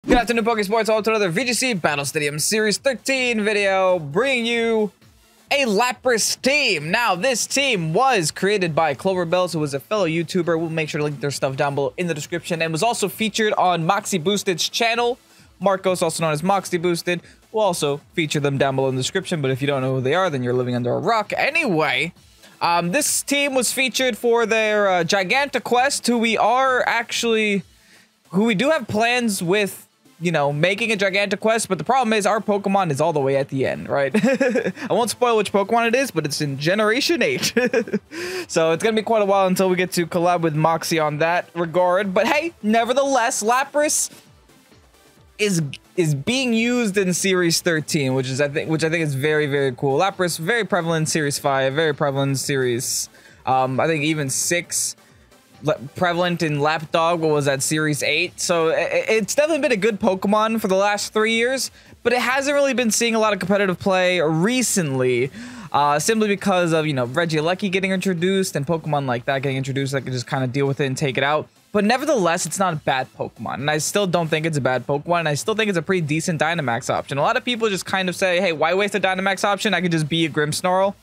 Good afternoon, Pokesports. Welcome to another VGC Battle Stadium Series 13 video, bringing you a Lapras team. Now, this team was created by Clover Bells, who was a fellow YouTuber. We'll make sure to link their stuff down below in the description, and was also featured on Moxie Boosted's channel. Marcos, also known as Moxie Boosted, will also feature them down below in the description, but if you don't know who they are, then you're living under a rock. Anyway, this team was featured for their Gigantic who we do have plans with, you know, making a Gigantic Quest, but the problem is our Pokemon is all the way at the end, right? I won't spoil which Pokemon it is, but it's in Generation 8. So it's gonna be quite a while until we get to collab with Moxie on that regard. But hey, nevertheless, Lapras is being used in Series 13, which I think is very, very cool. Lapras, very prevalent in Series 5, very prevalent in Series, I think even 6. Prevalent in Lapdog, what was that, Series 8? So it's definitely been a good Pokemon for the last 3 years, but it hasn't really been seeing a lot of competitive play recently, simply because of, you know, Regieleki getting introduced and Pokemon like that getting introduced that can just kind of deal with it and take it out. But nevertheless, it's not a bad Pokemon, and I still don't think it's a bad Pokemon, and I still think it's a pretty decent Dynamax option. A lot of people just kind of say, hey, why waste a Dynamax option? I could just be a Grimmsnarl,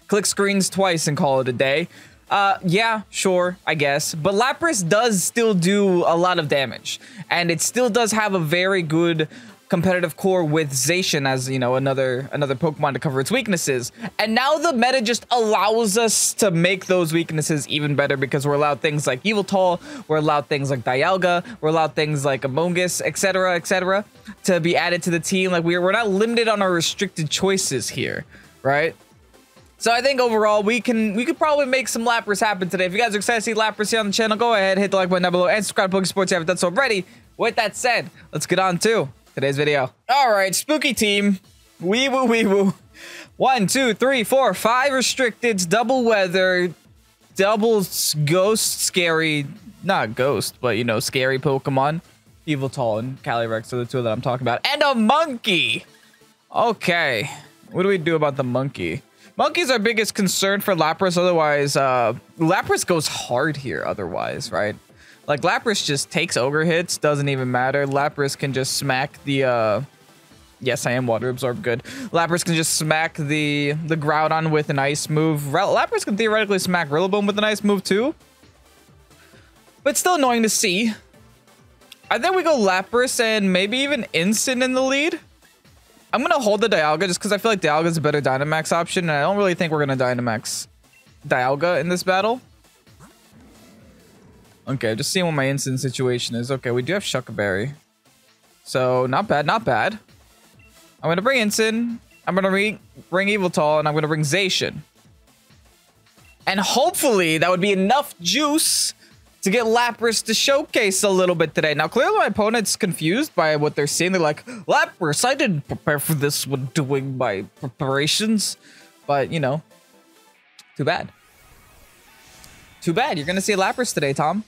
click screens twice and call it a day. Yeah, sure, I guess. But Lapras does still do a lot of damage, and it still does have a very good competitive core with Zacian as, you know, another Pokemon to cover its weaknesses. And now the meta just allows us to make those weaknesses even better, because we're allowed things like Yveltal, we're allowed things like Dialga, we're allowed things like Amogus, etc., to be added to the team. Like, we're not limited on our restricted choices here, right? So I think overall we could probably make some Lapras happen today. If you guys are excited to see Lapras here on the channel, go ahead, hit the like button down below, and subscribe to Pokesports if you haven't done so already. With that said, let's get on to today's video. All right, spooky team. Wee woo wee woo. 1, 2, 3, 4, 5 restricteds, double weather, double ghost, scary, not ghost, but, you know, scary Pokemon. Yveltal and Calyrex are the two that I'm talking about. And a monkey. Okay, what do we do about the monkey? Monkey's our biggest concern for Lapras. Otherwise, Lapras goes hard here otherwise, right? Like, Lapras just takes ogre hits, doesn't even matter. Lapras can just smack the, yes, I am water absorb, good. Lapras can just smack the Groudon with an ice move. Lapras can theoretically smack Rillaboom with an ice move too. But it's still annoying to see. I think we go Lapras and maybe even Instant in the lead. I'm going to hold the Dialga just because I feel like Dialga is a better Dynamax option, and I don't really think we're going to Dynamax Dialga in this battle. Okay, just seeing what my instant situation is. Okay, we do have Shuck Berry. So, not bad, not bad. I'm going to bring Instant, I'm going to bring Yveltal, and I'm going to bring Zacian. And hopefully that would be enough juice to get Lapras to showcase a little bit today. Now, clearly my opponent's confused by what they're seeing. They're like, Lapras, I didn't prepare for this when doing my preparations. But, you know, too bad. Too bad. You're going to see Lapras today, Tom.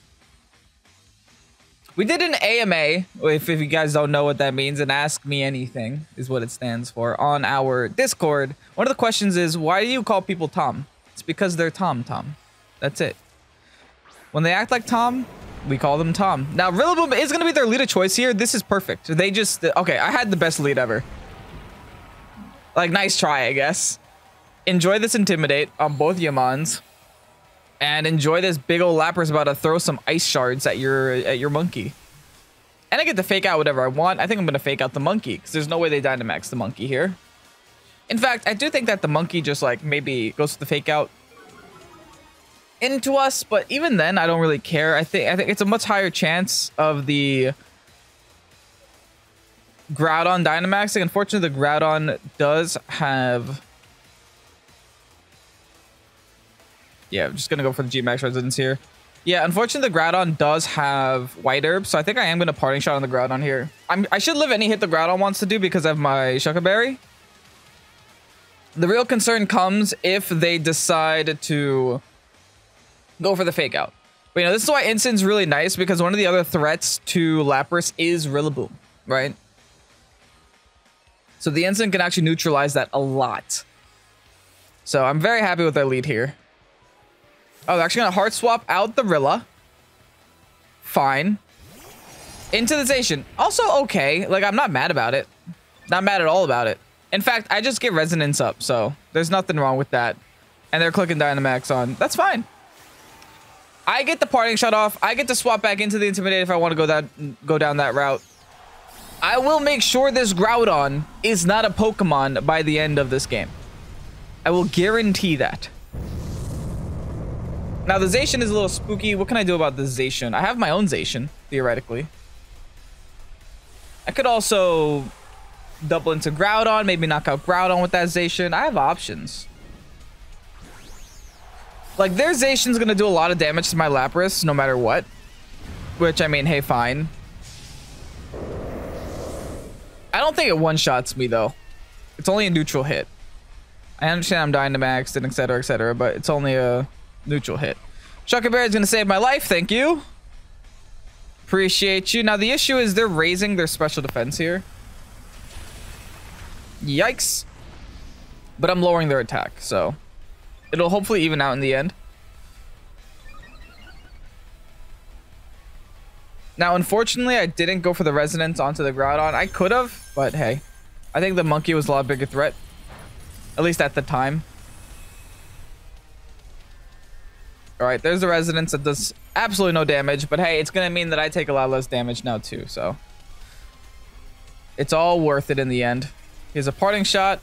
We did an AMA, if you guys don't know what that means, and Ask Me Anything is what it stands for, on our Discord. One of the questions is, why do you call people Tom? It's because they're Tom. That's it. When they act like Tom, we call them Tom. Now, Rillaboom is going to be their lead of choice here. This is perfect. They just... Okay, I had the best lead ever. Like, nice try, I guess. Enjoy this Intimidate on both Yamons. And enjoy this big old Lapras about to throw some ice shards at your monkey. And I get to fake out whatever I want. I think I'm going to fake out the monkey, because there's no way they Dynamax the monkey here. In fact, I do think that the monkey just, like, maybe goes to the fake out into us, but even then I don't really care. I think it's a much higher chance of the Groudon Dynamaxing. Unfortunately, the Groudon does have, yeah, I'm just gonna go for the Gmax residence here. Yeah, unfortunately the Groudon does have White Herb, so I think I am gonna parting shot on the Groudon here. I should live any hit the Groudon wants to do because of my Shuck Berry. The real concern comes if they decide to go for the fake out. But, you know, this is why Instant's really nice, because one of the other threats to Lapras is Rillaboom, right? So the Instant can actually neutralize that a lot. So I'm very happy with their lead here. Oh, they're actually going to Heart Swap out the Rilla. Fine. Into the station. Also okay. Like, I'm not mad about it. Not mad at all about it. In fact, I just get resonance up, so there's nothing wrong with that. And they're clicking Dynamax on. That's fine. I get the parting shot off. I get to swap back into the Intimidate if I want to go down that route. I will make sure this Groudon is not a Pokemon by the end of this game. I will guarantee that. Now, the Zacian is a little spooky. What can I do about the Zacian? I have my own Zacian, theoretically. I could also double into Groudon, maybe knock out Groudon with that Zacian. I have options. Like, their Zacian's gonna do a lot of damage to my Lapras, no matter what. Which, I mean, hey, fine. I don't think it one-shots me, though. It's only a neutral hit. I understand I'm Dynamaxed and etc., but it's only a neutral hit. Shucker Bear is gonna save my life, thank you. Appreciate you. Now, the issue is they're raising their special defense here. Yikes. But I'm lowering their attack, so it'll hopefully even out in the end. Now, unfortunately, I didn't go for the resonance onto the Groudon. I could have, but hey. I think the monkey was a lot bigger threat. At least at the time. Alright, there's the resonance that does absolutely no damage. But hey, it's going to mean that I take a lot less damage now too, so it's all worth it in the end. Here's a parting shot.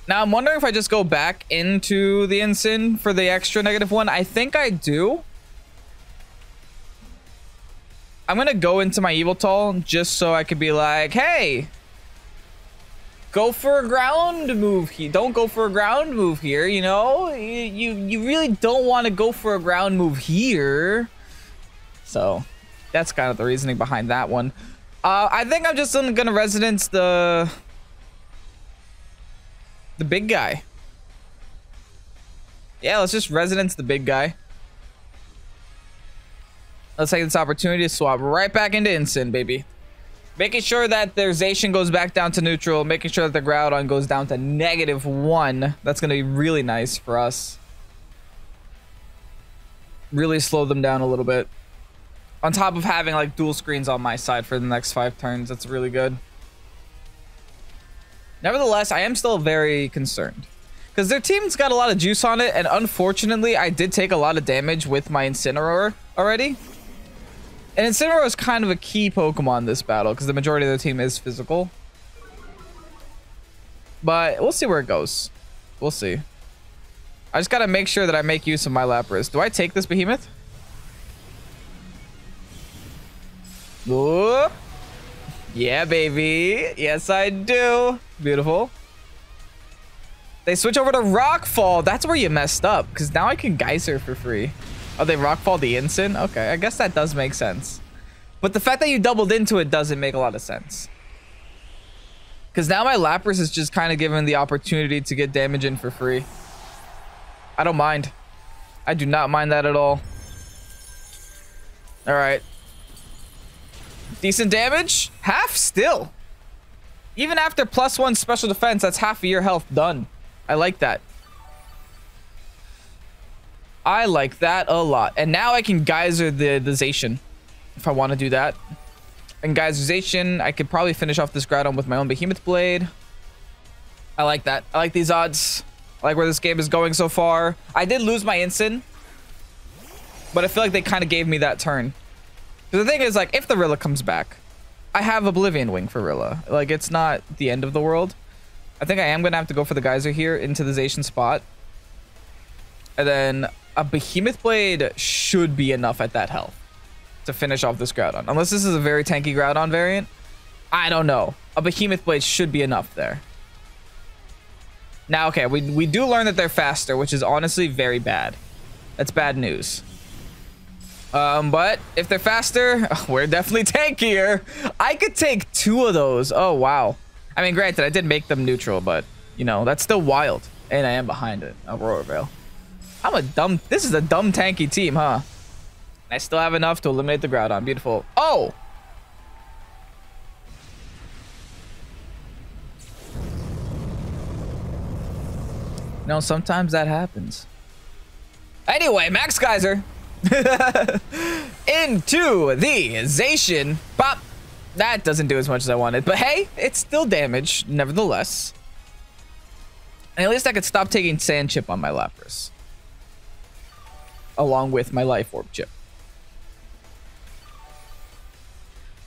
Now, I'm wondering if I just go back into the Incin for the extra -1. I think I do. I'm going to go into my Yveltal just so I could be like, hey, go for a ground move here. Don't go for a ground move here, you know? You really don't want to go for a ground move here. So, that's kind of the reasoning behind that one. I think I'm just going to resonance the big guy. Yeah, let's just resonance the big guy. Let's take this opportunity to swap right back into Incin, baby. Making sure that their Zacian goes back down to neutral. Making sure that the Groudon goes down to -1. That's going to be really nice for us. Really slow them down a little bit. On top of having like dual screens on my side for the next 5 turns. That's really good. Nevertheless, I am still very concerned. Because their team's got a lot of juice on it. And unfortunately, I did take a lot of damage with my Incineroar already. And Incineroar is kind of a key Pokemon this battle because the majority of the team is physical. But we'll see where it goes. We'll see. I just got to make sure that I make use of my Lapras. Do I take this Behemoth? Whoop. Yeah, baby. Yes, I do. Beautiful. They switch over to Rockfall. That's where you messed up because now I can Geyser for free. Oh, they Rockfall the Incin? Okay, I guess that does make sense. But the fact that you doubled into it doesn't make a lot of sense. Because now my Lapras is just kind of given the opportunity to get damage in for free. I don't mind. I do not mind that at all. Alright. Decent damage. Half still. Even after +1 special defense, that's half of your health done. I like that. I like that a lot. And now I can Geyser the Zacian if I want to do that. And Geyser Zacian, I could probably finish off this Groudon with my own Behemoth Blade. I like that. I like these odds. I like where this game is going so far. I did lose my Incin, but I feel like they kind of gave me that turn. Because the thing is, like, if the Rilla comes back, I have Oblivion Wing for Rilla. Like, it's not the end of the world. I think I am going to have to go for the Geyser here into the Zacian spot. And then a Behemoth Blade should be enough at that health to finish off this Groudon. Unless this is a very tanky Groudon variant. I don't know. A Behemoth Blade should be enough there. Now, okay, we do learn that they're faster, which is honestly very bad. That's bad news. But if they're faster, we're definitely tankier. I could take 2 of those. Oh, wow. I mean, granted, I did make them neutral, but, you know, that's still wild. And I am behind it. Aurora Veil. This is a dumb tanky team, huh? I still have enough to eliminate the Groudon. Beautiful. Oh! No, sometimes that happens. Anyway, Max Geyser. Into the Zacian. Pop. That doesn't do as much as I wanted, but hey, it's still damage nevertheless. And at least I could stop taking Sand Chip on my Lapras, along with my Life Orb chip.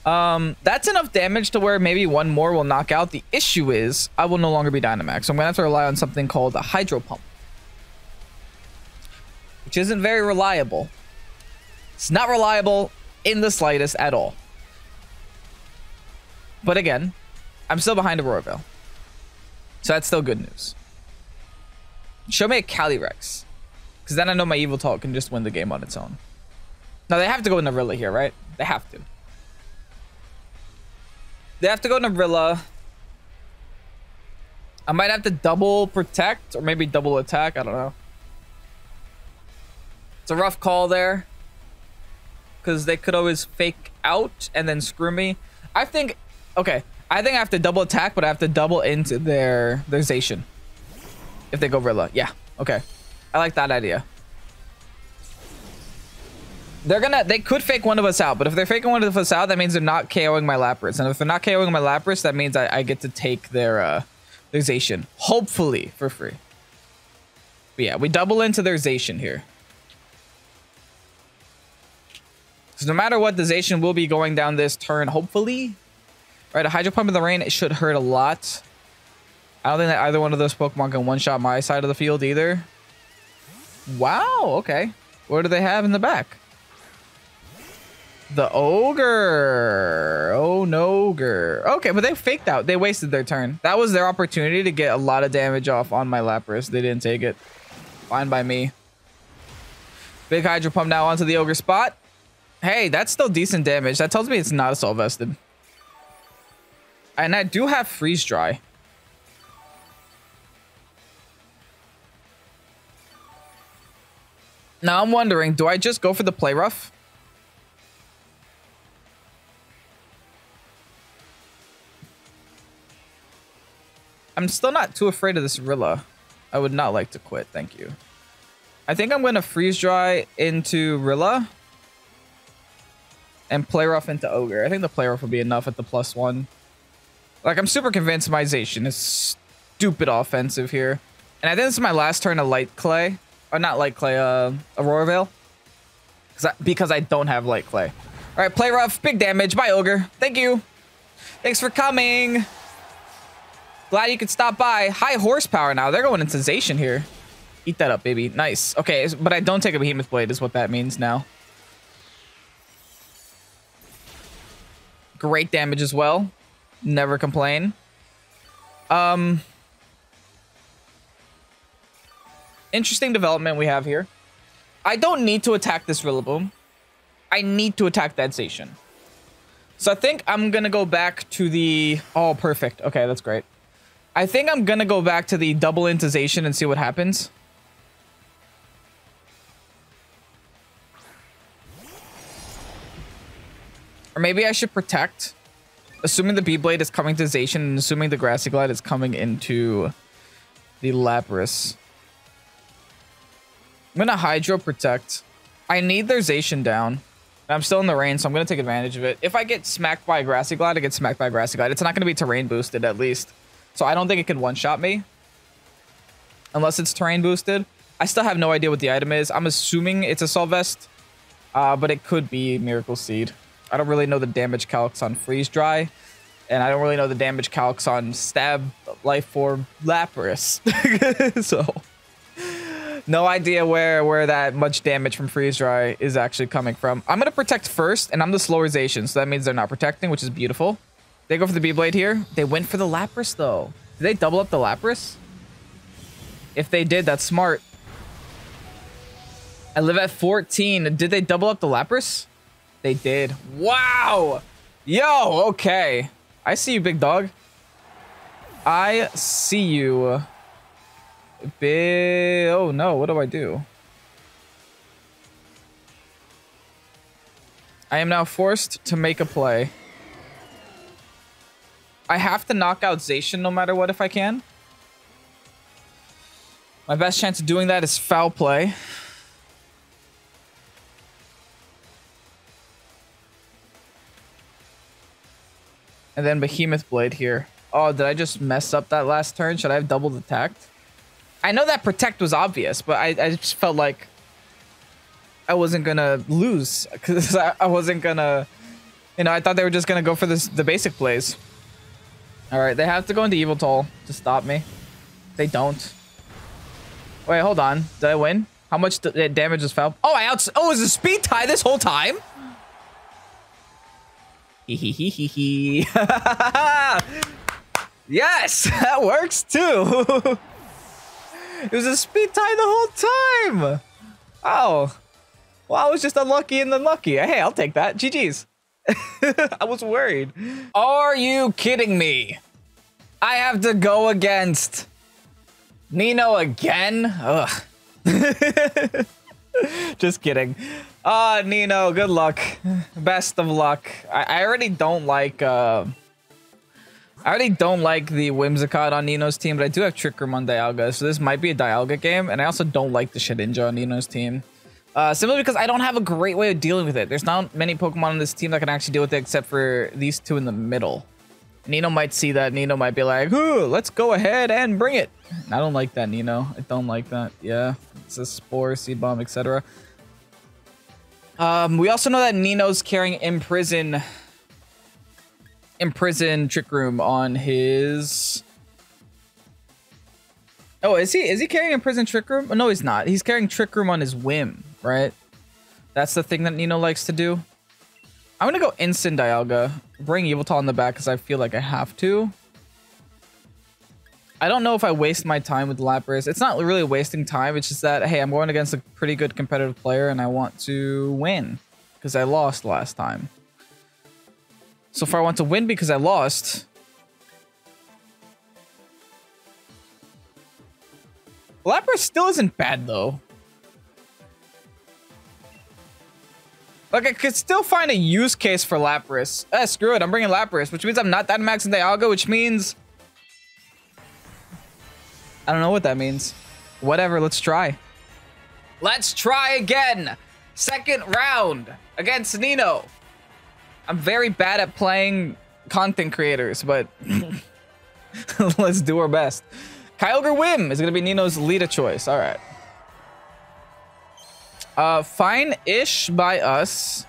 That's enough damage to where maybe one more will knock out. The issue is I will no longer be Dynamax, so I'm gonna have to rely on something called a Hydro Pump, which isn't very reliable. It's not reliable in the slightest at all. But again, I'm still behind Aurora Veil, so that's still good news. Show me a Calyrex, because then I know my Yveltal can just win the game on its own. Now they have to go Narilla here, right? They have to. They have to go Narilla. I might have to double protect or maybe double attack. I don't know. It's a rough call there, because they could always fake out and then screw me. I think, okay, I think I have to double attack, but I have to double into their Zacian if they go Rilla. Yeah, okay. I like that idea. They could fake one of us out, but if they're faking one of us out, that means they're not KOing my Lapras. And if they're not KOing my Lapras, that means I get to take their Zacian, hopefully for free. But yeah, we double into their Zacian here. So no matter what, the Zacian will be going down this turn, hopefully. Right, a Hydro Pump in the rain, it should hurt a lot. I don't think that either one of those Pokemon can one-shot my side of the field either. Wow, okay. What do they have in the back? The Ogre. Oh, no, Ogre. Okay, but they faked out. They wasted their turn. That was their opportunity to get a lot of damage off on my Lapras. They didn't take it. Fine by me. Big Hydro Pump now onto the Ogre spot. Hey, that's still decent damage. That tells me it's not Assault Vested. And I do have Freeze Dry. Now I'm wondering, do I just go for the Play Rough? I'm still not too afraid of this Rilla. I would not like to quit, thank you. I think I'm going to Freeze Dry into Rilla and Play Rough into Ogre. I think the Play Rough will be enough at the +1. Like, I'm super convinced my Zacian is stupid offensive here. And I think this is my last turn of Light Clay. Or not Light Clay, Aurora Veil. Because I don't have Light Clay. Alright, Play Rough, big damage by Ogre. Thank you. Thanks for coming. Glad you could stop by. High horsepower now. They're going into Zacian here. Eat that up, baby. Nice. Okay, but I don't take a Behemoth Blade is what that means now. Great damage as well. Never complain. Interesting development we have here. I don't need to attack this Rillaboom. I need to attack that Zacian. So I think I'm going to go back to the... Oh, perfect. Okay, that's great. I think I'm going to go back to the double into Zacian and see what happens. Or maybe I should protect. Assuming the Beyblade is coming to Zacian and assuming the Grassy Glide is coming into the Lapras. I'm going to Hydro Protect. I need their Zacian down. I'm still in the rain, so I'm going to take advantage of it. If I get smacked by a Grassy Glide, I get smacked by a Grassy Glide. It's not going to be terrain boosted, at least. So I don't think it can one-shot me. Unless it's terrain boosted. I still have no idea what the item is. I'm assuming it's a Assault Vest. But it could be Miracle Seed. I don't really know the damage calcs on Freeze Dry. And I don't really know the damage calcs on Stab, Life Orb, Lapras. So... no idea where that much damage from Freeze Dry is actually coming from. I'm going to protect first, and I'm the slower Zacian, so that means they're not protecting, which is beautiful. They go for the Beyblade here. They went for the Lapras, though. Did they double up the Lapras? If they did, that's smart. I live at 14. Did they double up the Lapras? They did. Wow! Yo, okay. I see you, big dog. I see you. Oh no, what do I do? I am now forced to make a play. I have to knock out Zacian no matter what if I can. My best chance of doing that is foul play. And then Behemoth Blade here. Oh, did I just mess up that last turn? Should I have doubled attacked? I know that Protect was obvious, but I just felt like I wasn't gonna lose because I wasn't gonna, you know, I thought they were just gonna go for the basic plays. All right, they have to go into Evil Toll to stop me. They don't. Wait, hold on. Did I win? How much damage is fell? Oh, oh, is a speed tie this whole time? Hee. Yes, that works too. It was a speed tie the whole time. Oh, well, I was just unlucky and unlucky. Hey, I'll take that. GG's. I was worried. Are you kidding me? I have to go against Nino again? Ugh. Just kidding. Nino, good luck. Best of luck. I already don't like the Whimsicott on Nino's team, but I do have Trick Room on Dialga, so this might be a Dialga game, and I also don't like the Shedinja on Nino's team. Simply because I don't have a great way of dealing with it. There's not many Pokemon on this team that can actually deal with it except for these two in the middle. Nino might see that. Nino might be like, ooh, let's go ahead and bring it. I don't like that, Nino. I don't like that. Yeah, it's a Spore, Seed Bomb, etc. We also know that Nino's carrying Imprison Trick Room on his... Oh, is he carrying Imprison Trick Room? Oh, no, he's not. He's carrying Trick Room on his Whim, right? That's the thing that Nino likes to do. I'm gonna go instant Dialga. Bring Yveltal in the back because I feel like I have to. I don't know if I waste my time with Lapras. It's not really wasting time. It's just that, hey, I'm going against a pretty good competitive player and I want to win because I lost last time. So far, I want to win because I lost. Lapras still isn't bad, though. Like, I could still find a use case for Lapras. Screw it. I'm bringing Lapras, which means I'm not that maxing Dialga, which means... I don't know what that means. Whatever, let's try. Let's try again. Second round against Nino. I'm very bad at playing content creators, but let's do our best. Kyogre Whim is going to be Nino's leader choice. All right. Fine-ish by us.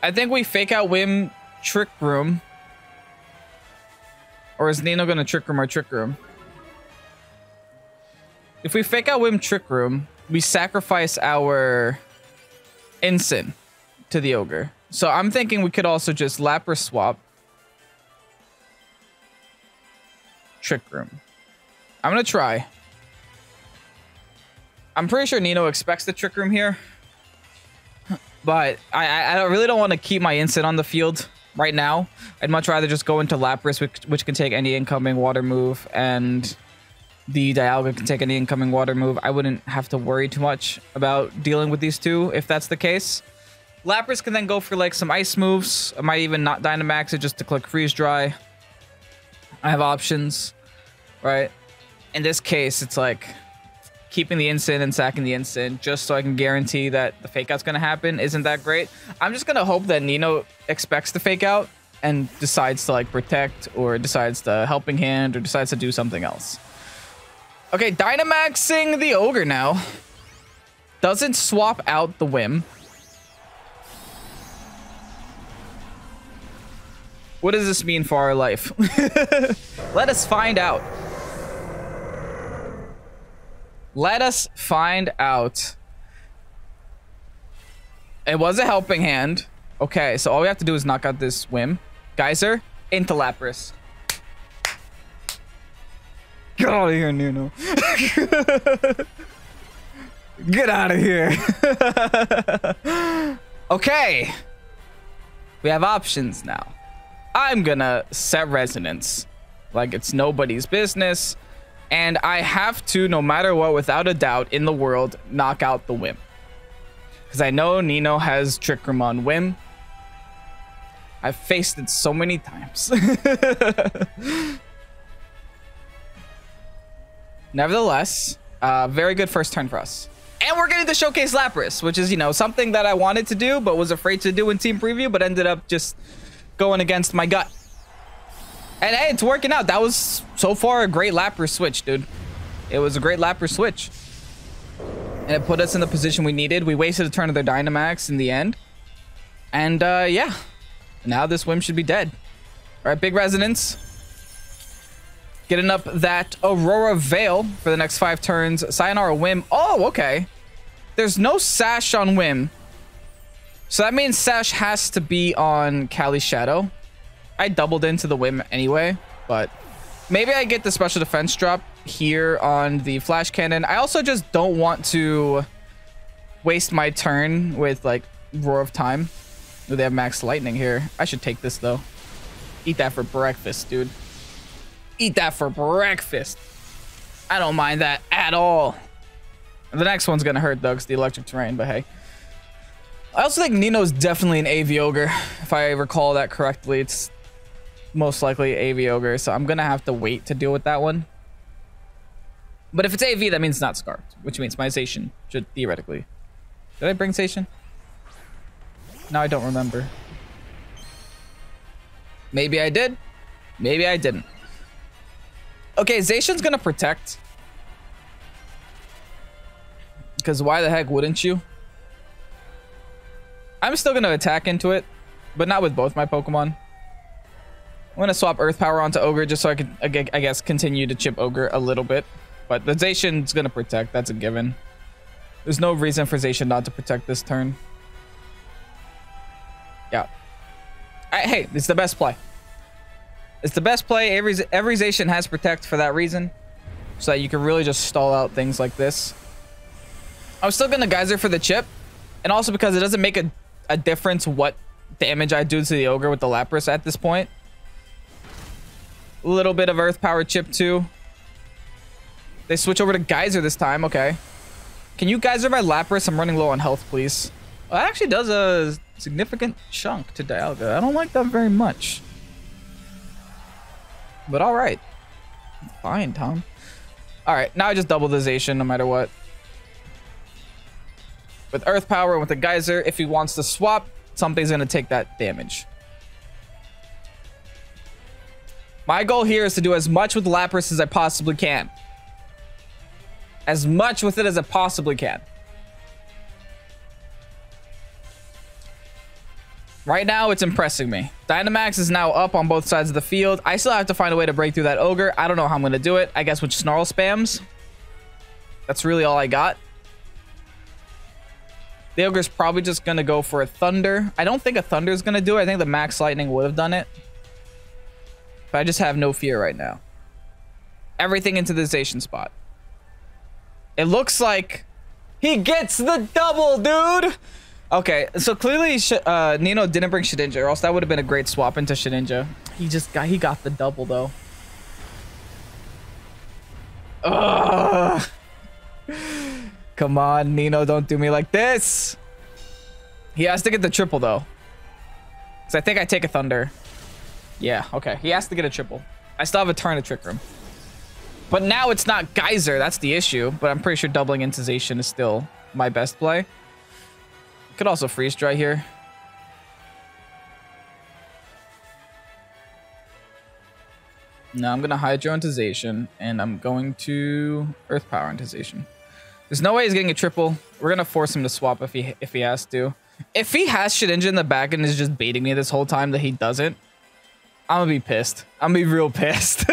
I think we fake out Whim Trick Room. Or is Nino going to Trick Room or Trick Room? If we fake out Whim Trick Room, we sacrifice our Ensign to the Ogre. So I'm thinking we could also just Lapras swap. Trick Room. I'm going to try. I'm pretty sure Nino expects the Trick Room here. But I really don't want to keep my Ensign on the field right now. I'd much rather just go into Lapras, which can take any incoming water move, and the Dialga can take any incoming water move. I wouldn't have to worry too much about dealing with these two if that's the case. Lapras can then go for like some ice moves. I might even not Dynamax it just to click Freeze Dry. I have options, right? In this case, it's like keeping the Ensign and sacking the Ensign just so I can guarantee that the fake out's going to happen isn't that great. I'm just going to hope that Nino expects the fake out and decides to like protect or decides to helping hand or decides to do something else. Okay, Dynamaxing the Ogre now. Doesn't swap out the Whim. What does this mean for our life? Let us find out. Let us find out. It was a helping hand. Okay, so all we have to do is knock out this Whim. Geyser into Lapras. Get out of here, Nino. Get out of here. Okay. We have options now. I'm gonna set Resonance like it's nobody's business. And I have to, no matter what, without a doubt in the world, knock out the Whim. Because I know Nino has Trick Room on Whim. I've faced it so many times. Nevertheless, very good first turn for us. And we're getting to showcase Lapras, which is, you know, something that I wanted to do, but was afraid to do in team preview, but ended up just going against my gut. And hey, it's working out. That was so far a great Lapras switch, dude. It was a great Lapras switch. And it put us in the position we needed. We wasted a turn of their Dynamax in the end. And yeah, now this Whim should be dead. All right, big resonance. Getting up that Aurora Veil for the next 5 turns. Sayonara Whim. Oh, okay. There's no Sash on Whim. So that means Sash has to be on Cali Shadow. I doubled into the Whim anyway, but maybe I get the special defense drop here on the Flash Cannon. I also just don't want to waste my turn with like Roar of Time. Ooh, they have Max Lightning here. I should take this though. Eat that for breakfast, dude. Eat that for breakfast. I don't mind that at all. The next one's gonna hurt though, because the electric terrain, but hey. I also think Nino's definitely an AV Ogre. If I recall that correctly, it's most likely AV Ogre, so I'm gonna have to wait to deal with that one. But if it's AV, that means it's not Scarfed, which means my Zacian should theoretically. Did I bring Zacian? No, I don't remember. Maybe I did. Maybe I didn't. Okay, Zacian's gonna protect. Because why the heck wouldn't you? I'm still gonna attack into it, but not with both my Pokemon. I'm gonna swap Earth Power onto Ogre just so I can, I guess, continue to chip Ogre a little bit. But the Zacian's gonna protect, that's a given. There's no reason for Zacian not to protect this turn. Yeah. Hey, it's the best play. It's the best play. Every Zacian has protect for that reason. So that you can really just stall out things like this. I'm still gonna Geyser for the chip. And also because it doesn't make a difference what damage I do to the Ogre with the Lapras at this point. A little bit of Earth Power chip too. They switch over to Geyser this time. Okay. Can you Geyser my Lapras? I'm running low on health, please. Well, that actually does a significant chunk to Dialga. I don't like that very much. But all right. Fine, Tom. All right. Now I just double the Zacian no matter what. With Earth Power and with the Geyser, if he wants to swap, something's going to take that damage. My goal here is to do as much with Lapras as I possibly can. As much with it as I possibly can. Right now, it's impressing me. Dynamax is now up on both sides of the field. I still have to find a way to break through that Ogre. I don't know how I'm going to do it. I guess with Snarl spams. That's really all I got. The Ogre's probably just going to go for a Thunder. I don't think a Thunder is going to do it. I think the Max Lightning would have done it. But I just have no fear right now. Everything into the Zacian spot. It looks like he gets the double, dude. Okay, so clearly Nino didn't bring Shedinja, or else that would have been a great swap into Shedinja. He got the double though. Ugh. Come on, Nino, don't do me like this. He has to get the triple though. Because I think I take a Thunder. Yeah, okay. He has to get a triple. I still have a turn to Trick Room. But now it's not Geyser. That's the issue. But I'm pretty sure doubling into Zacian is still my best play. Could also Freeze Dry here. No, I'm going to Hydro into Zacian. And I'm going to Earth Power into Zacian. There's no way he's getting a triple. We're going to force him to swap if he has to. If he has Shedinja in the back and is just baiting me this whole time that he doesn't, I'm going to be pissed. I'm going to be real pissed.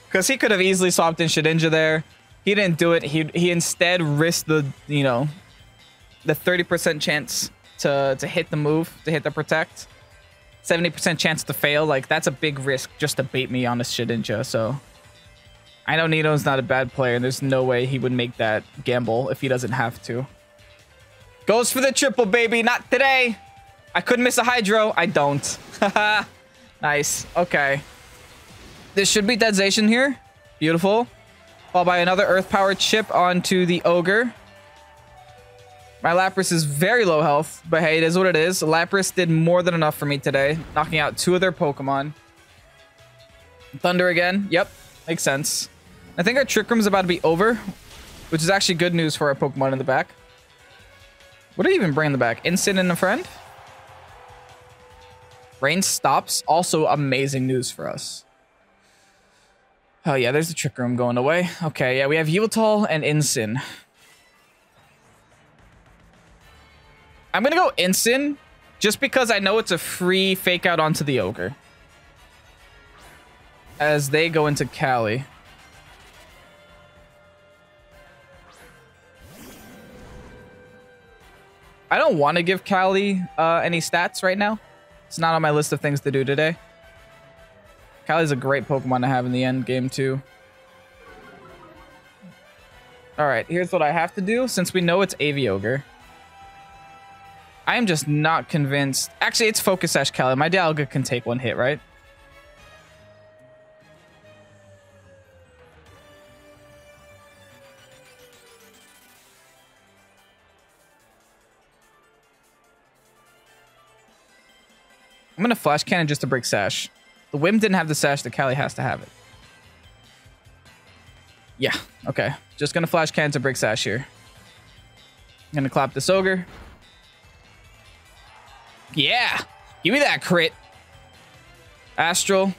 Because he could have easily swapped in Shedinja there. He didn't do it. He instead risked the, you know, the 30% chance to hit the move, to hit the protect. 70% chance to fail. Like, that's a big risk just to bait me on a Shedinja. So I know Nino's not a bad player, and there's no way he would make that gamble if he doesn't have to. Goes for the triple, baby. Not today. I couldn't miss a Hydro. I don't. Nice. Okay. This should be dead Zacian here. Beautiful. Followed by another Earth Power chip onto the Ogre. My Lapras is very low health, but hey, it is what it is. Lapras did more than enough for me today, knocking out 2 of their Pokemon. Thunder again. Yep. Makes sense. I think our Trick Room is about to be over. which is actually good news for our Pokemon in the back. What did he even bring in the back? Instant and a friend? Rain stops. Also amazing news for us. Oh yeah, there's the Trick Room going away. Okay, yeah, we have Yveltal and Incin. I'm gonna go Incin just because I know it's a free fake out onto the Ogre as they go into Cali. I don't want to give Cali any stats right now. It's not on my list of things to do today. Cali's a great Pokemon to have in the end game too. All right, here's what I have to do since we know it's Aviogre. I am just not convinced. Actually, it's Focus Sash Cali. My Dialga can take one hit, right? I'm going to Flash Cannon just to break Sash. The Whim didn't have the Sash. The Cali has to have it. Yeah, okay. Just going to Flash Cannon to break Sash here. I'm going to clap this Ogre. Yeah! Give me that crit. Astral.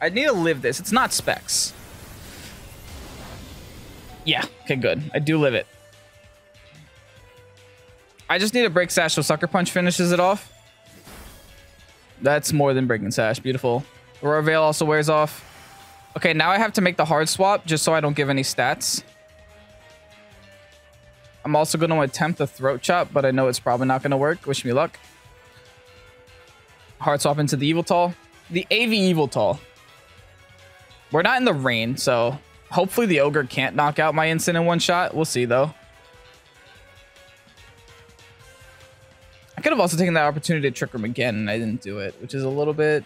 I need to live this. It's not Specs. Yeah, okay, good. I do live it. I just need to break Sash so Sucker Punch finishes it off. That's more than breaking Sash. Beautiful. Aurora Veil also wears off. Okay, now I have to make the hard swap just so I don't give any stats. I'm also going to attempt the Throat Chop, but I know it's probably not going to work. Wish me luck. Hard swap into the Yveltal. The AV Yveltal. We're not in the rain, so hopefully the Ogre can't knock out my Instant in one shot. We'll see, though. I could have also taken that opportunity to Trick Room again, and I didn't do it, which is a little bit...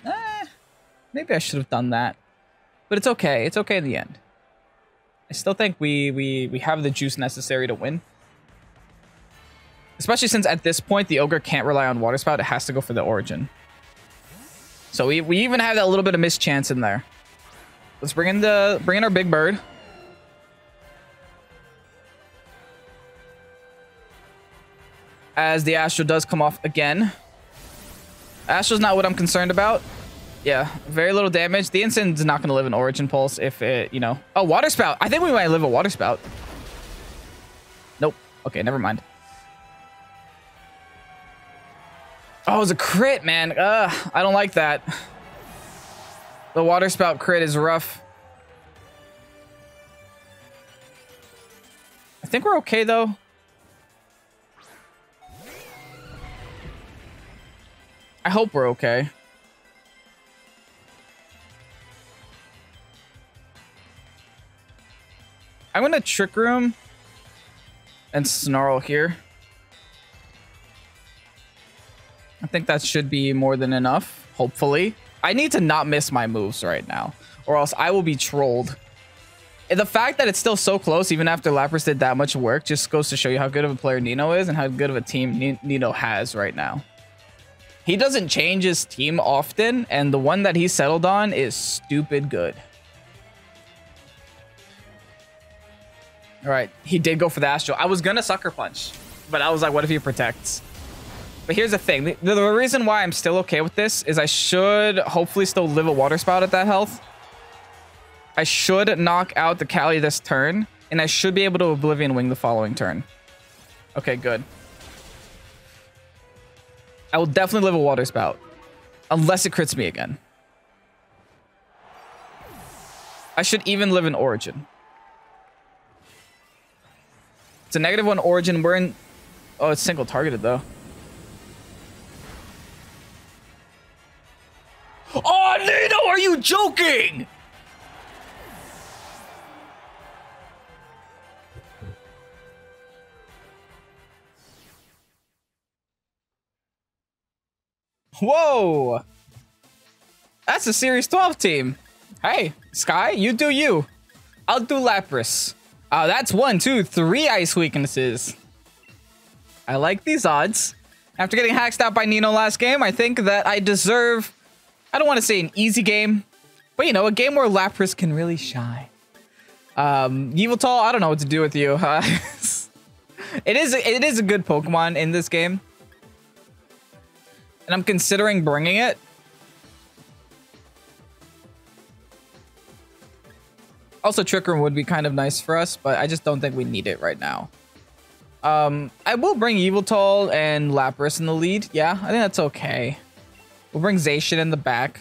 maybe I should have done that. But it's okay. It's okay in the end. I still think we have the juice necessary to win. Especially since at this point, the Ogre can't rely on Water Spout. It has to go for the Origin. So we even have that little bit of mischance in there. Let's bring in our Big Bird. As the Astro does come off again. Astro's not what I'm concerned about. Yeah, very little damage. The Instant is not going to live an Origin Pulse if it, you know... Oh, Water Spout. I think we might live a Water Spout. Nope. Okay, never mind. Oh, it was a crit, man. I don't like that. The Water Spout crit is rough. I think we're okay, though. I hope we're okay. I'm going to Trick Room and Snarl here. I think that should be more than enough, hopefully. I need to not miss my moves right now, or else I will be trolled. And the fact that it's still so close, even after Lapras did that much work, just goes to show you how good of a player Nino is and how good of a team Nino has right now. He doesn't change his team often, and the one that he settled on is stupid good. All right, he did go for the Astro. I was gonna Sucker Punch, but I was like, what if he protects? But here's the thing. The reason why I'm still okay with this is I should hopefully still live a Water Spout at that health. I should knock out the Cali this turn, and I should be able to Oblivion Wing the following turn. Okay, good. I will definitely live a Water Spout, unless it crits me again. I should even live an Origin. It's a -1 Origin. We're in... Oh, it's single targeted, though. Oh, Nino, are you joking? Whoa. That's a Series 12 team. Hey, Sky, you do you. I'll do Lapras. That's 1, 2, 3 ice weaknesses. I like these odds. After getting hacked out by Nino last game, I think that I deserve... I don't want to say an easy game, but, you know, a game where Lapras can really shine. Yveltal, I don't know what to do with you. It is a good Pokemon in this game. And I'm considering bringing it. Also, Trick Room would be kind of nice for us, but I just don't think we need it right now. I will bring Yveltal and Lapras in the lead. Yeah, I think that's okay. We'll bring Zacian in the back.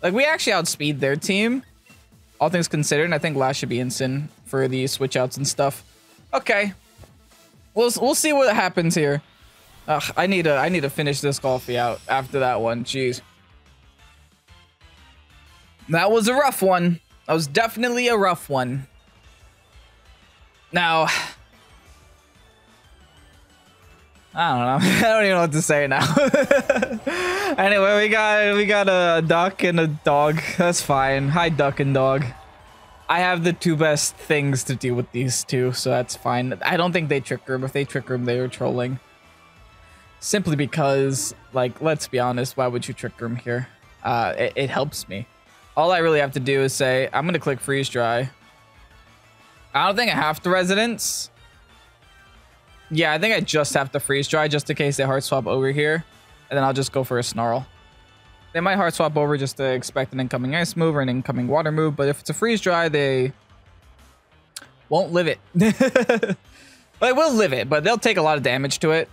Like, we actually outspeed their team, all things considered, and I think Lash should be instant for the switch outs and stuff. Okay. We'll see what happens here. Ugh, I need to finish this coffee out after that one. Jeez. That was a rough one. That was definitely a rough one. Now, I don't know. I don't even know what to say now. Anyway, we got a duck and a dog. That's fine. Hi, duck and dog. I have the two best things to do with these two, so that's fine. I don't think they Trick Room. If they Trick Room, they are trolling. Simply because, like, let's be honest, why would you Trick Room here? It helps me. All I really have to do is say, I'm going to click Freeze Dry. I don't think I have to Residence. Yeah, I think I just have to Freeze Dry just in case they Heart Swap over here. And then I'll just go for a Snarl. They might Heart Swap over just to expect an incoming Ice move or an incoming Water move. But if it's a Freeze Dry, they won't live it. Well, they will live it, but they'll take a lot of damage to it.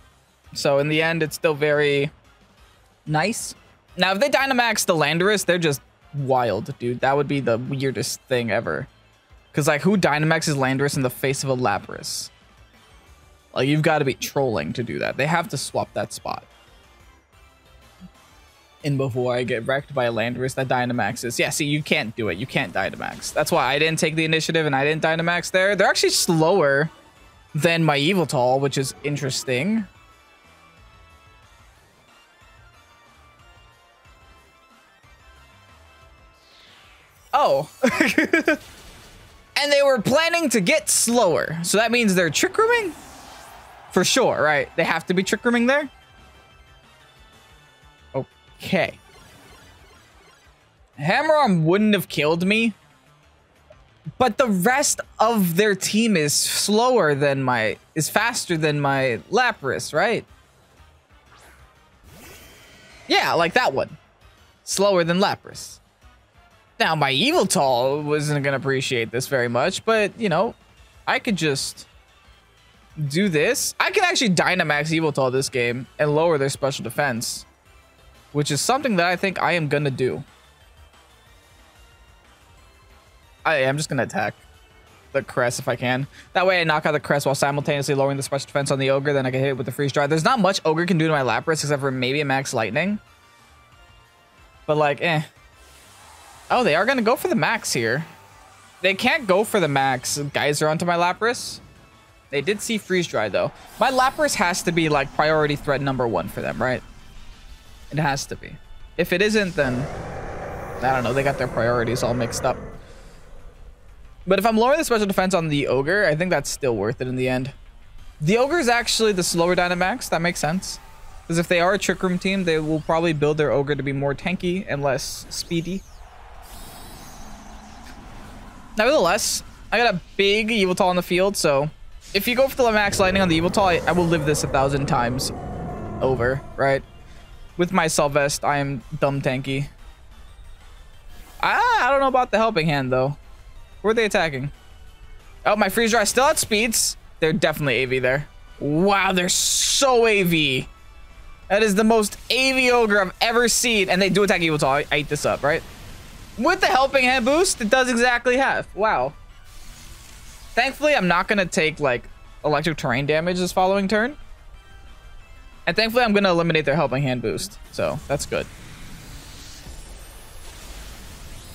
So in the end, it's still very nice. Now, if they Dynamax the Landorus, they're just wild, dude. That would be the weirdest thing ever. Because, like, who Dynamaxes Landorus in the face of a Lapras? Like, you've got to be trolling to do that. They have to swap that spot. And before I get wrecked by a Landorus that Dynamaxes. Yeah, see, you can't do it. You can't Dynamax. That's why I didn't take the initiative and I didn't Dynamax there. They're actually slower than my Yveltal, which is interesting. Oh. And they were planning to get slower. So that means they're Trick Rooming? For sure, right? They have to be Trick Rooming there? Okay. Hammer Arm wouldn't have killed me. But the rest of their team is slower than is faster than my Lapras, right? Yeah, like that one. Slower than Lapras. Now, my Yveltal wasn't going to appreciate this very much, but, you know, I could just do this. I can actually Dynamax Yveltal this game and lower their special defense, which is something that I think I am going to do. I am just going to attack the Crest if I can. That way I knock out the Crest while simultaneously lowering the special defense on the Ogre, then I can hit it with the Freeze Dry. There's not much Ogre can do to my Lapras except for maybe a Max Lightning. But, like, eh. Oh, they are going to go for the max here. They can't go for the max Geyser onto my Lapras. They did see Freeze Dry, though. My Lapras has to be, like, priority threat #1 for them, right? It has to be. If it isn't, then I don't know. They got their priorities all mixed up. But if I'm lowering the special defense on the Ogre, I think that's still worth it in the end. The Ogre is actually the slower Dynamax. That makes sense. Because if they are a Trick Room team, they will probably build their Ogre to be more tanky and less speedy. Nevertheless, I got a big Yveltal on the field, so if you go for the Max Lightning on the Yveltal, I will live this 1,000 times over, right? With my Sylvest, I am dumb tanky. I don't know about the Helping Hand, though. Who are they attacking? Oh, my Freeze Dry still outspeeds. They're definitely AV there. Wow, they're so AV. That is the most AV Ogre I've ever seen. And they do attack Yveltal. I ate this up, right? With the Helping Hand boost, it does exactly half. Wow. Thankfully, I'm not going to take, like, electric terrain damage this following turn. And thankfully, I'm going to eliminate their Helping Hand boost. So, that's good.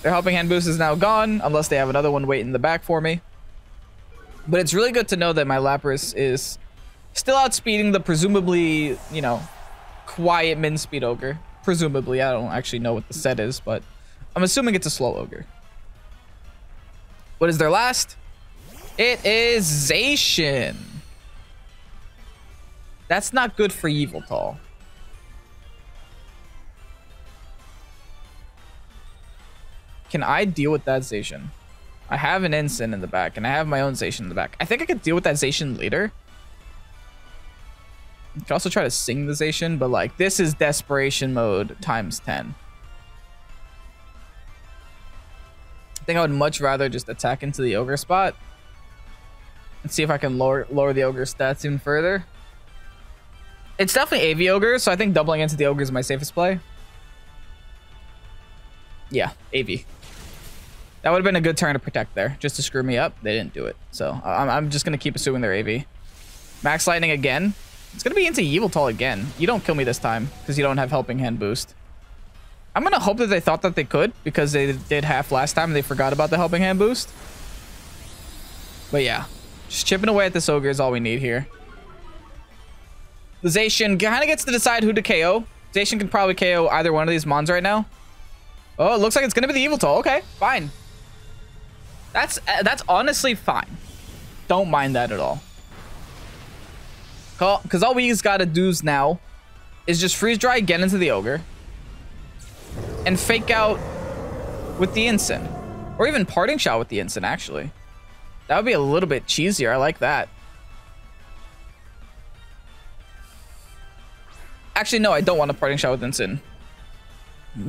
Their Helping Hand boost is now gone, unless they have another one waiting in the back for me. But it's really good to know that my Lapras is still outspeeding the presumably, you know, quiet min-speed Ogre. Presumably, I don't actually know what the set is, but I'm assuming it's a slow Ogre. What is their last? It is Zacian. That's not good for Yveltal. Can I deal with that Zacian? I have an Ensign in the back, and I have my own Zacian in the back. I think I could deal with that Zacian later. You could also try to sing the Zacian, but like this is desperation mode times 10. I think I would much rather just attack into the Ogre spot and see if I can lower the Ogre stats even further. It's definitely AV Ogre, so I think doubling into the Ogre is my safest play. Yeah, AV. That would have been a good turn to protect there, just to screw me up. They didn't do it, so I'm just gonna keep assuming they're AV. Max Lightning again. It's gonna be into Yveltal again. You don't kill me this time because you don't have Helping Hand boost. I'm gonna hope that they thought that they could because they did half last time and they forgot about the Helping Hand boost. But yeah, just chipping away at this Ogre is all we need here. The Zacian kind of gets to decide who to KO. Zacian can probably KO either one of these Mons right now. Oh, it looks like it's gonna be the Yveltal. Okay, fine. That's honestly fine. Don't mind that at all. Because all we just gotta do now is just freeze dry, get into the Ogre, and fake out with the Ensign, or even parting shot with the Ensign. Actually, that would be a little bit cheesier. I like that. Actually, no, I don't want a parting shot with Ensign.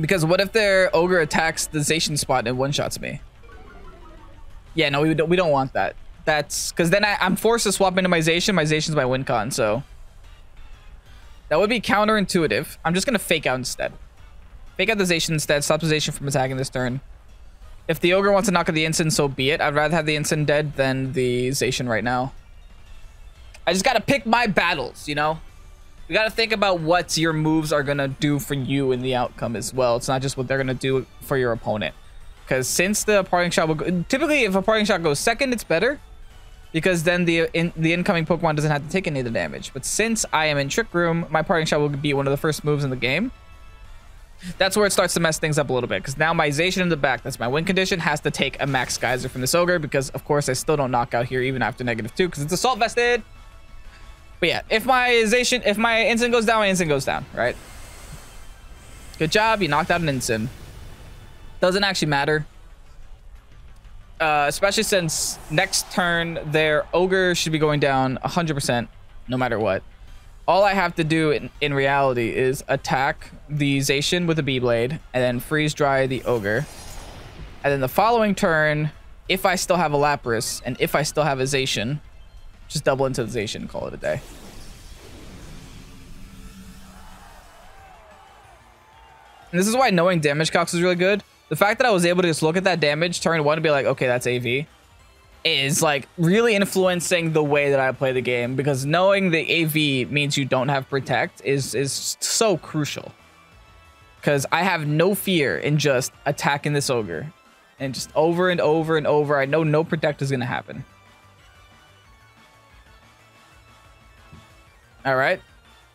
Because what if their Ogre attacks the Zacian spot and one-shots me? Yeah, no, we don't want that. That's because then I'm forced to swap into my Zacian. My Zacian's my win con, so that would be counterintuitive. I'm just gonna fake out instead. Fake out the Zacian instead. Stop the Zacian from attacking this turn. If the Ogre wants to knock out the Ensign, so be it. I'd rather have the Ensign dead than the Zacian right now. I just gotta pick my battles, you know? You gotta think about what your moves are gonna do for you in the outcome as well. It's not just what they're gonna do for your opponent. Because since the parting shot will go, typically if a parting shot goes second, it's better. Because then the incoming Pokemon doesn't have to take any of the damage. But since I am in Trick Room, my parting shot will be one of the first moves in the game. That's where it starts to mess things up a little bit. Because now my Zacian in the back, that's my win condition, has to take a Max Geyser from this Ogre. Because of course I still don't knock out here even after -2 because it's Assault Vested. But yeah, if my Ensign goes down, my Ensign goes down, right? Good job, you knocked out an Ensign. Doesn't actually matter. Especially since next turn, their Ogre should be going down 100%, no matter what. All I have to do in reality is attack the Zacian with a Beyblade, and then freeze dry the Ogre. And then the following turn, if I still have a Lapras, and if I still have a Zacian, just double into the Zacian and call it a day. And this is why knowing damage calcs is really good. The fact that I was able to just look at that damage turn 1 and be like, okay, that's AV, is like really influencing the way that I play the game, because knowing the AV means you don't have Protect is so crucial. Because I have no fear in just attacking this Ogre. And just over and over and over, I know no Protect is going to happen. All right.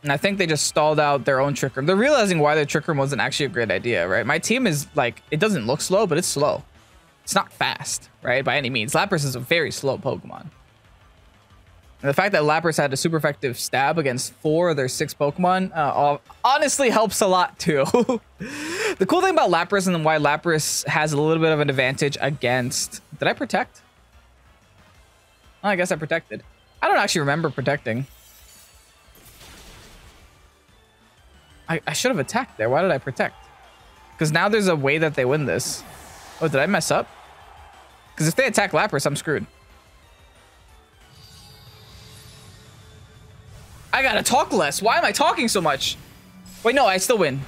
And I think they just stalled out their own Trick Room. They're realizing why their Trick Room wasn't actually a great idea, right? My team is like, it doesn't look slow, but it's slow. It's not fast, right? By any means. Lapras is a very slow Pokemon. And the fact that Lapras had a super effective stab against 4 of their 6 Pokemon honestly helps a lot too. The cool thing about Lapras and why Lapras has a little bit of an advantage against... Did I protect? Oh, I guess I protected. I don't actually remember protecting. I should have attacked there. Why did I protect? Because now there's a way that they win this. Oh, did I mess up? Because if they attack Lapras, I'm screwed. I gotta talk less. Why am I talking so much? Wait, no, I still win.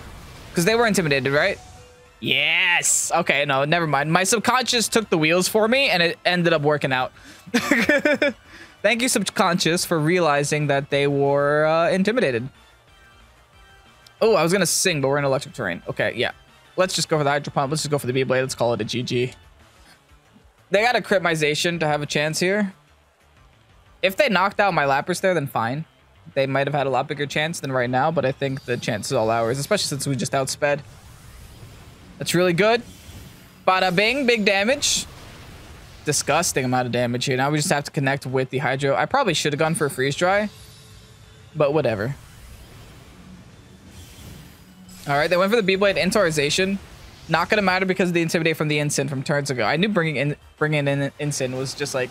Because they were intimidated, right? Yes. Okay, no, never mind. My subconscious took the wheels for me, and it ended up working out. Thank you, subconscious, for realizing that they were intimidated. Oh, I was going to sing, but we're in electric terrain. Okay, yeah. Let's just go for the Hydro Pump. Let's just go for the Beyblade. Let's call it a GG. They got to crit my Zacian to have a chance here. If they knocked out my Lapras there, then fine. They might have had a lot bigger chance than right now, but I think the chance is all ours, especially since we just outsped. That's really good. Bada bing, big damage. Disgusting amount of damage here. Now we just have to connect with the Hydro. I probably should have gone for a freeze dry, but whatever. All right, they went for the Beyblade into our Zacian. Not gonna matter because of the Intimidate from the Ensign from turns ago. I knew bringing in Ensign was just like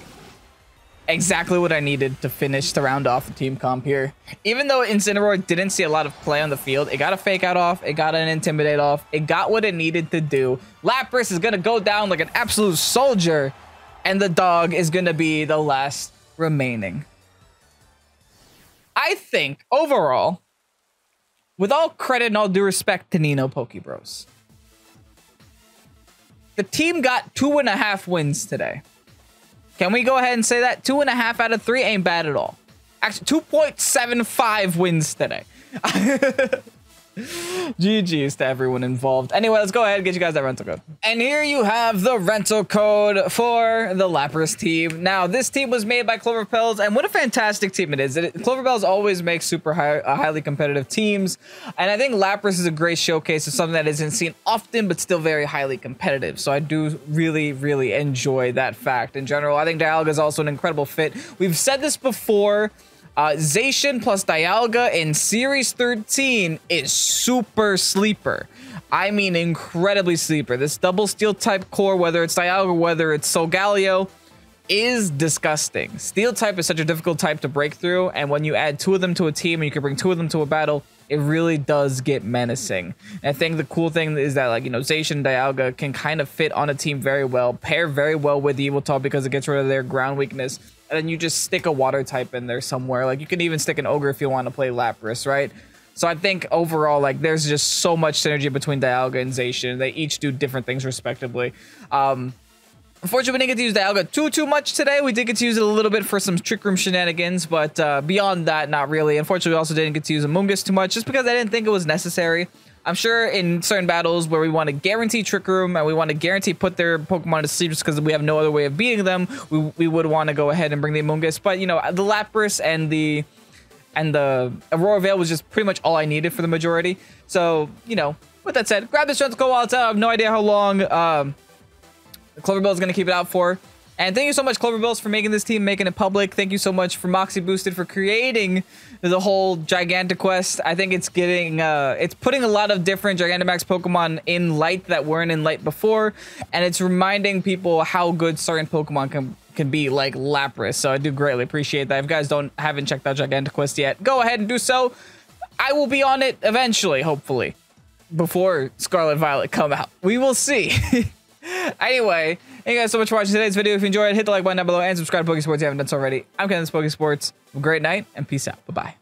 exactly what I needed to finish to round off the team comp here. Even though Incineroar didn't see a lot of play on the field, it got a Fake Out off, it got an Intimidate off, it got what it needed to do. Lapras is gonna go down like an absolute soldier, and the dog is gonna be the last remaining. I think overall, with all credit and all due respect to Nino Pokebros, the team got 2.5 wins today. Can we go ahead and say that? 2.5 out of 3 ain't bad at all. Actually, 2.75 wins today. GG's to everyone involved. Anyway, let's go ahead and get you guys that rental code. And here you have the rental code for the Lapras team. Now, this team was made by Cloverpels, and what a fantastic team it is. Cloverpels always makes super highly competitive teams, and I think Lapras is a great showcase of something that isn't seen often, but still very highly competitive. So I do really, really enjoy that fact. In general, I think Dialga is also an incredible fit. We've said this before. Zacian plus Dialga in Series 13 is super sleeper. I mean, incredibly sleeper. This double steel type core, whether it's Dialga, whether it's Solgaleo, is disgusting. Steel type is such a difficult type to break through, and when you add 2 of them to a team and you can bring 2 of them to a battle, it really does get menacing. And I think the cool thing is that, like, you know, Zacian and Dialga can kind of fit on a team very well, pair very well with Eviltal because it gets rid of their ground weakness. And then you just stick a water type in there somewhere. Like, you can even stick an Ogre if you want to play Lapras, right? So I think overall, like, there's just so much synergy between Dialga and Zacian. They each do different things respectively. Unfortunately, we didn't get to use Dialga too much today. We did get to use it a little bit for some Trick Room shenanigans, but beyond that, not really. Unfortunately, we also didn't get to use Amoonguss too much, just because I didn't think it was necessary. I'm sure in certain battles where we want to guarantee Trick Room and we want to guarantee put their Pokemon to sleep just because we have no other way of beating them, we would want to go ahead and bring the Amoonguss. But, you know, the Lapras and the Aurora Veil was just pretty much all I needed for the majority. So, you know, with that said, grab this rental code while it's out. I have no idea how long Cloverbill is going to keep it out for. And thank you so much, Cloverbills, for making this team, making it public. Thank you so much for Moxie Boosted for creating the whole Gigantic Quest. I think it's getting, it's putting a lot of different Gigantamax Pokemon in Light that weren't in Light before, and it's reminding people how good certain Pokemon can be, like Lapras. So I do greatly appreciate that. If you guys haven't checked out Gigantic Quest yet, go ahead and do so. I will be on it eventually, hopefully, before Scarlet Violet come out. We will see. Anyway, thank you guys so much for watching today's video. If you enjoyed, hit the like button down below and subscribe to Pokesports if you haven't done so already. I'm Ken, this is Pokesports. Have a great night and peace out. Bye-bye.